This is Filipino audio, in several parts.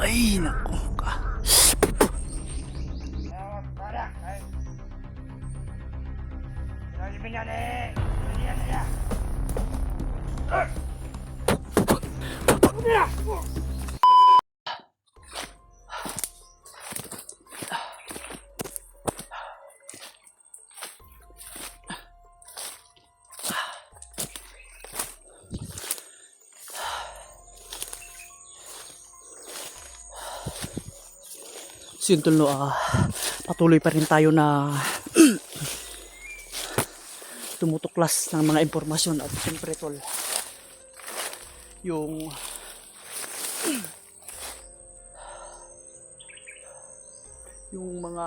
Ay, naku ka. So yun tol, no, patuloy pa rin tayo na tumutuklas ng mga impormasyon at siyempre tol, yung mga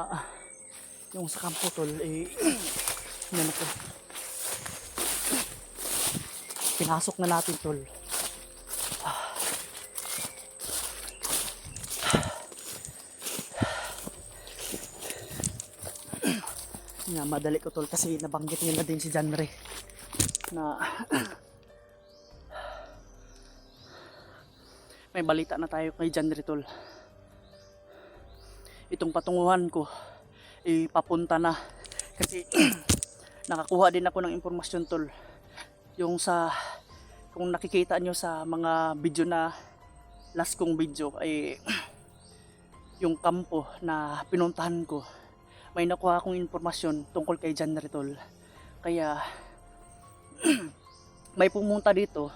yung sa kampo tol, ano ko, pinasok na natin tol. Na madali ko tol kasi nabanggit niya na din si John Ray na may balita na tayo kay John Ray tol. Itong patunguhan ko papunta na kasi nakakuha din ako ng impormasyon tol, yung sa kung nakikita nyo sa mga video na last kong video ay yung kampo na pinuntahan ko, may nakuha akong informasyon tungkol kay John Ray tol. Kaya may pumunta dito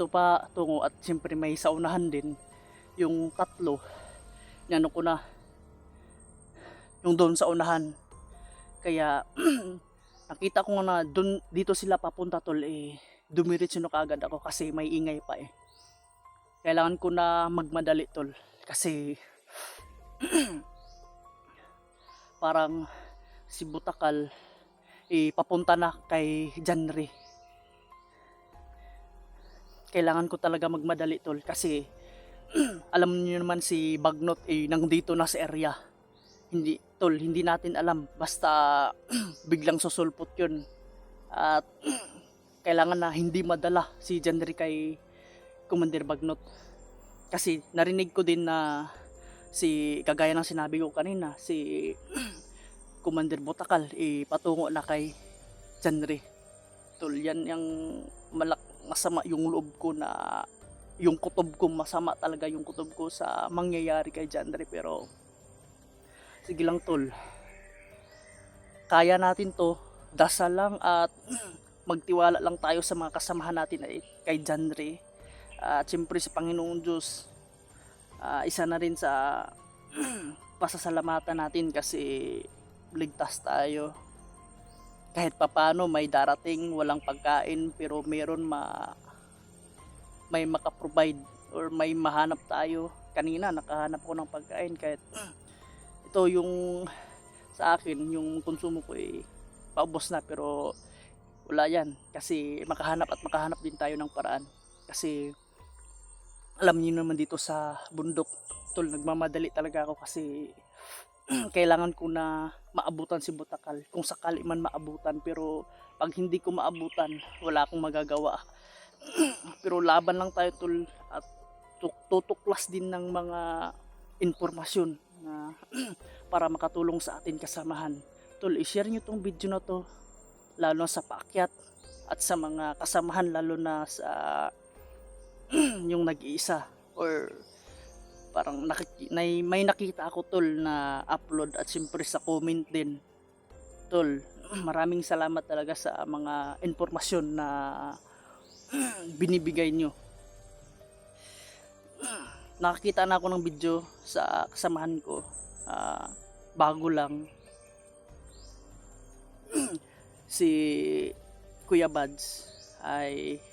pa tungo at siyempre may saunahan din yung tatlo ano ko na yung doon sa unahan. Kaya nakita ko na dito sila papunta tol, dumiretso na kaagad ako kasi may ingay pa kailangan ko na magmadali tol kasi parang si Butakal papunta na kay John Ray. Kailangan ko talaga magmadali tol kasi alam niyo naman si Bagnot nandito na sa area. Hindi natin alam basta biglang susulpot yun at kailangan na hindi madala si John Ray kay Commander Bagnot. Kasi narinig ko din na kagaya ng sinabi ko kanina, si Commander Butakal patungo na kay John Ray tol. Yan yung masama yung loob ko, na yung kutob ko, masama talaga yung kutob ko sa mangyayari kay John Ray. Pero sige lang tol, kaya natin to, dasal lang at magtiwala lang tayo sa mga kasamahan natin kay John Ray. At siyempre sa Panginoong Diyos, isa na rin sa pasasalamatan natin kasi ligtas tayo. Kahit papano may darating walang pagkain pero meron may makaprovide or may mahanap tayo. Kanina nakahanap ko ng pagkain kahit ito yung sa akin yung konsumo ko paubos na, pero wala yan kasi makahanap din tayo ng paraan. Kasi alam niyo naman dito sa bundok tol, nagmamadali talaga ako kasi kailangan ko na maabutan si Butakal kung sakali man maabutan. Pero pag hindi ko maabutan, wala akong magagawa. Pero laban lang tayo tol at tutuklas din ng mga informasyon na para makatulong sa atin kasamahan. Tol, i-share nyo tong video na to lalo sa paakyat at sa mga kasamahan, lalo na sa yung nag-iisa or parang may nakita ako tol na upload at siyempre sa comment din tol. Maraming salamat talaga sa mga informasyon na binibigay nyo. Nakakita na ako ng video sa kasamahan ko, bago lang, si Kuya Bads ay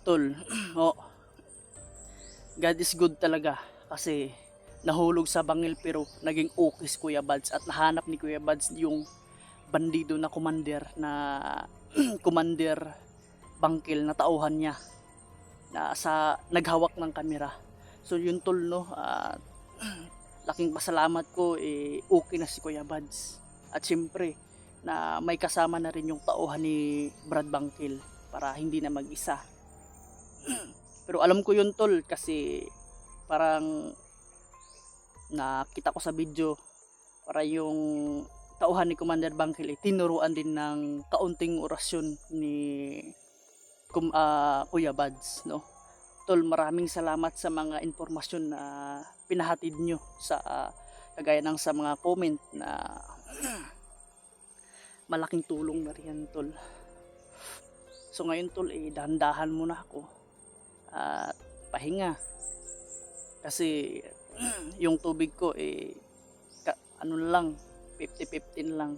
tol, God is good talaga kasi nahulog sa bangil pero naging okay si Kuya Bads at nahanap ni Kuya Bads yung bandido na commander commander bangkil na tauhan niya na naghawak ng kamera. So yun tol no, laking pasalamat ko okay na si Kuya Bads at siyempre na may kasama na rin yung tauhan ni Brad Bangkil para hindi na mag-isa. Pero alam ko yun tol kasi parang nakita ko sa video, para yung tauhan ni Commander Bangkil tinuruan din ng kaunting orasyon ni Kuya Bads, no? Tol, maraming salamat sa mga impormasyon na pinahatid nyo sa kagaya ng sa mga comment na malaking tulong na rin, tol. So ngayon, tol, dahan-dahan muna ako at pahinga kasi yung tubig ko ano lang, 50-15 lang.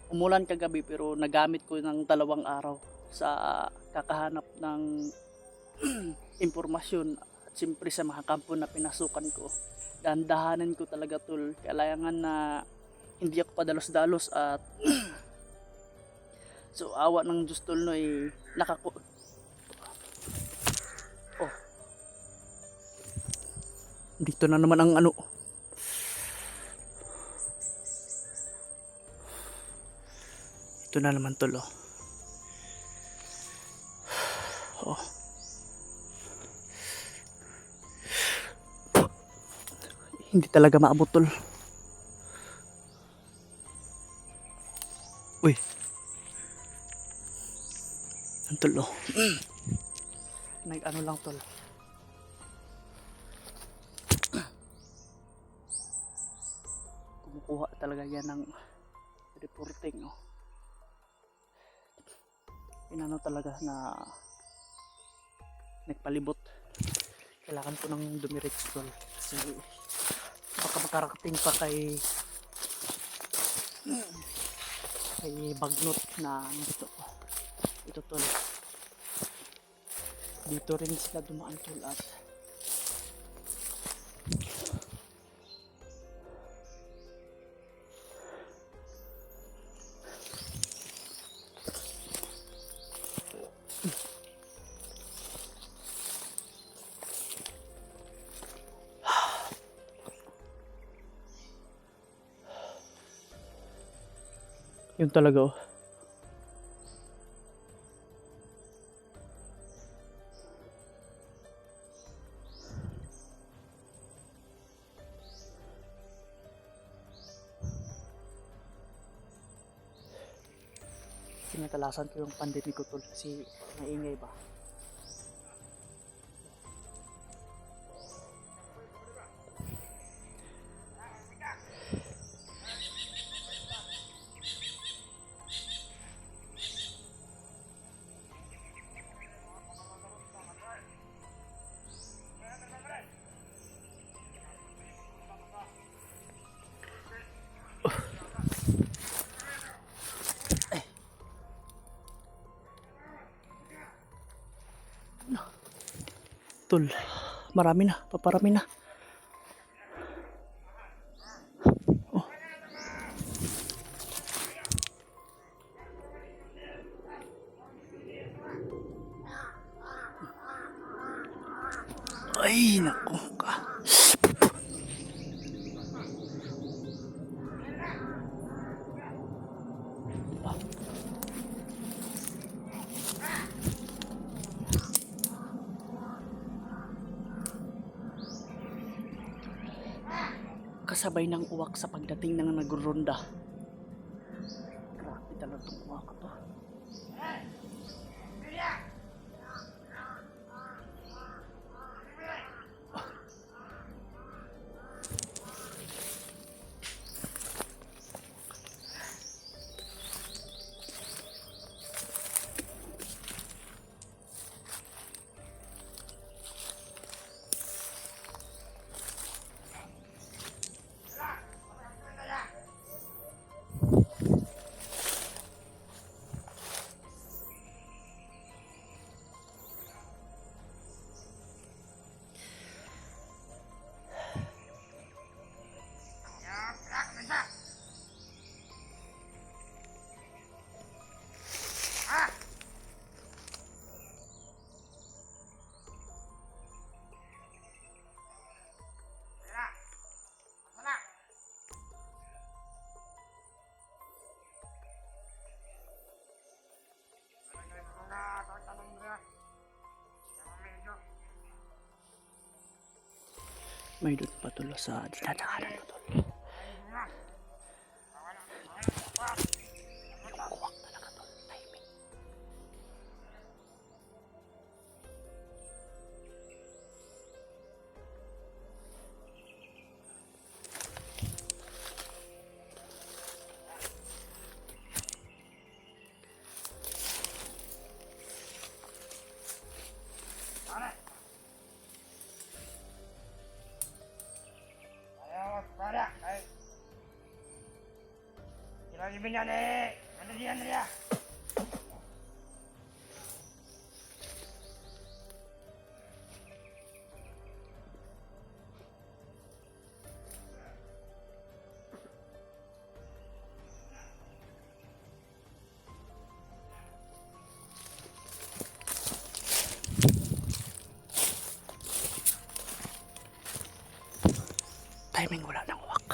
Umulan kagabi pero nagamit ko ng 2 araw sa kakahanap ng impormasyon at siyempre sa mga kampo na pinasukan ko. Dahan-dahanan ko talaga, tol. Kailangan na hindi ako padalos-dalos at so awa ng Diyos, tol, no, oh, dito na naman ang ano. Ito na naman, tol, oh. Oh. Hindi talaga maabot, tol. Uy. Ang tol, oh. Nag-ano lang, tol. Kumukuha talaga yan ng reporting, oh. Inano talaga na nagpalibot. Kailangan ko ng dumiretso, tol. Kasi baka makarating pa kay Bagnot na ito, tol. Dito rin sila dumaan, tol, at yun talaga, oh. Sinatalasan ko yung pandemic ko, tol, kasi maingay ba. Tol, marami na, paparami na. Oh. Ay, naku ka. Kasabay ng uwak sa pagdating ng nagronda. Grabe talaga itong uwak to. May doon pa tulo sa dinadaanan ko tol. Yung uwak talaga tol, timing. Lagi benda ni. Mana dia? Timing wala ng uwak.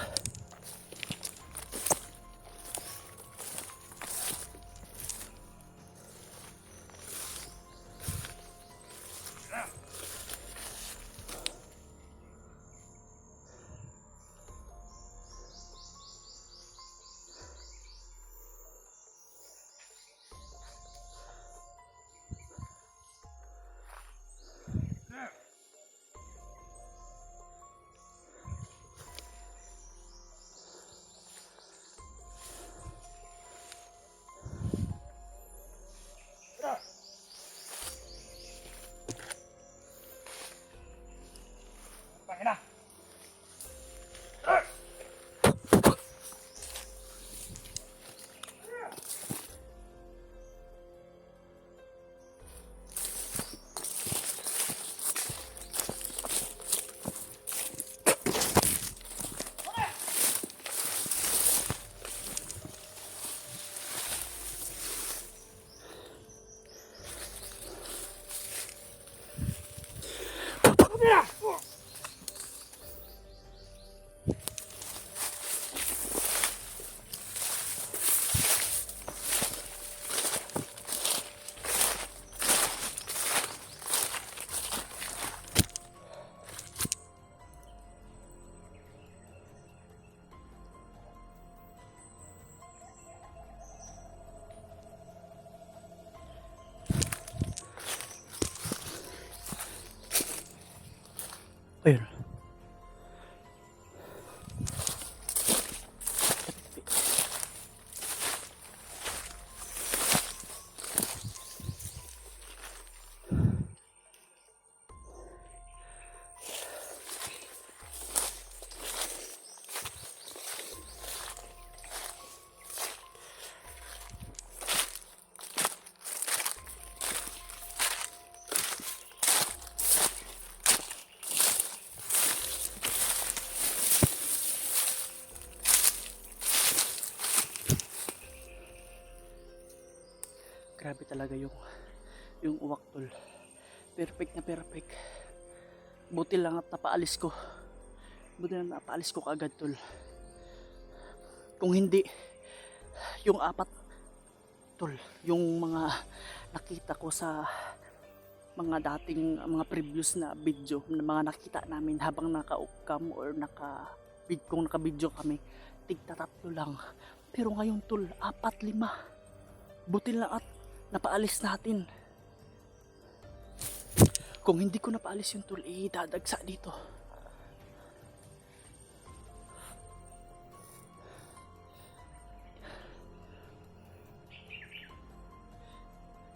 Pakina. Ayun. Grabe talaga yung uwak tol. Perfect na perfect. Buti lang at napaalis ko. Buti lang napaalis ko kaagad tol. Kung hindi, yung apat tol, yung mga nakita ko sa mga dating mga previous na video na mga nakita namin habang naka-ukam or kung naka-video kami, tigta tatlo lang. Pero ngayon tol, 4-5. Buti lang at napaalis natin. Kung hindi ko napaalis yung tol, dadagsa dito.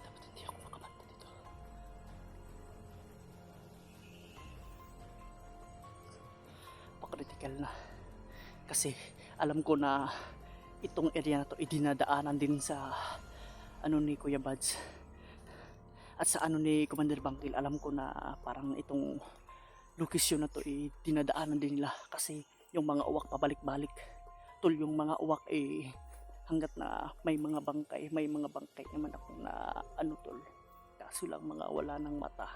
Dapat hindi ako makabanta dito. Pa-critical na. Kasi alam ko na itong area na to dinadaanan din sa ni Kuya Buds at sa ni Commander Bangkil. Alam ko na parang itong lokasyon na to dinadaanan din nila kasi yung mga uwak pabalik-balik tol. Yung mga uwak hanggat na may mga bangkay naman ako na tol, kaso lang mga wala ng mata,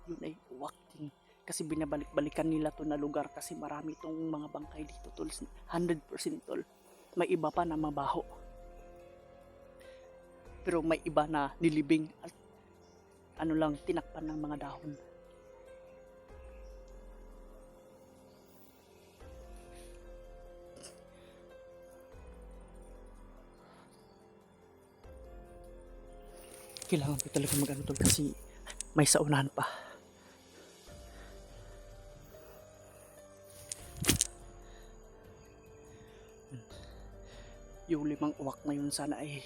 yun ay uwak din kasi binabalik-balikan nila to na lugar kasi marami tong mga bangkay dito tol. 100% tol. May iba pa na mabaho, pero may iba na nilibing at tinakpan ng mga dahon. Kailangan ko talaga mag-ano tol kasi may saunahan pa. Yung 5 uwak na yun sana ay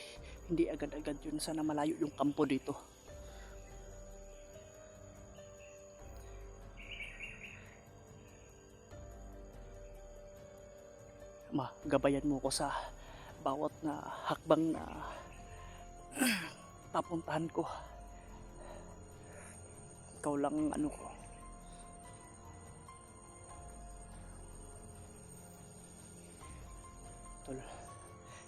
hindi agad-agad yun. Sana malayo yung kampo dito. Gabayan mo ko sa bawat na hakbang na papuntahan ko. Ikaw lang ang ano ko. Tol,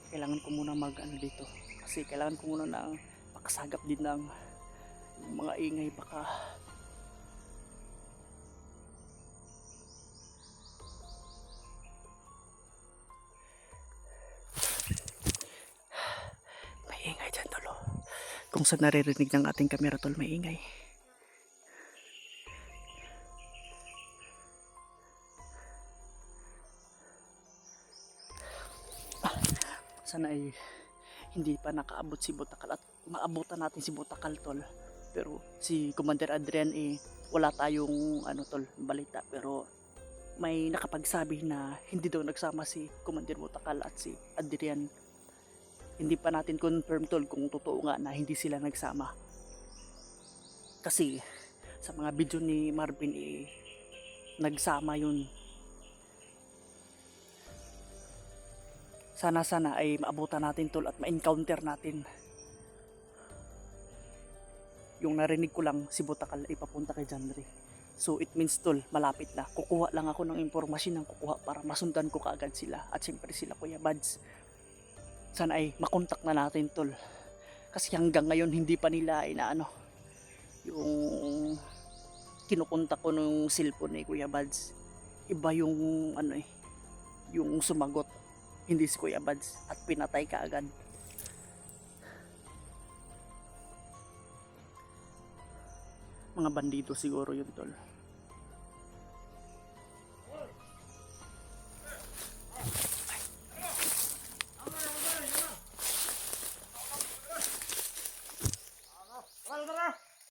kailangan ko muna mag ano dito kasi kailangan ko muna ng makasagap din ng mga ingay baka may ingay dyan tol. Kung saan naririnig ng ating kamera tol, may ingay. Sana ay hindi pa nakaabot si Butakal at maabutan natin si Butakal tol. Pero si Commander Adrian wala tayong ano tol balita, pero may nakapagsabi na hindi daw nagsama si Commander Butakal at si Adrian. Hindi pa natin confirm tol kung totoo nga na hindi sila nagsama. Kasi sa mga video ni Marvin nagsama yun. Sana ay maabutan natin tol at ma-encounter natin. Yung narinig ko lang si Butakal ay papunta kay Janry. So it means tol, malapit na. Kukuha lang ako ng impormasyon ng kukuha para masundan ko kaagad sila. At siyempre sila Kuya Bads. Sana ay makontak na natin tol. Kasi hanggang ngayon hindi pa nila inaano yung kinukontak ko nung cellphone ni Kuya Bads. Iba yung ano yung sumagot. Hindi si Kuya Bads at pinatay ka agad. Mga bandido siguro yun tol.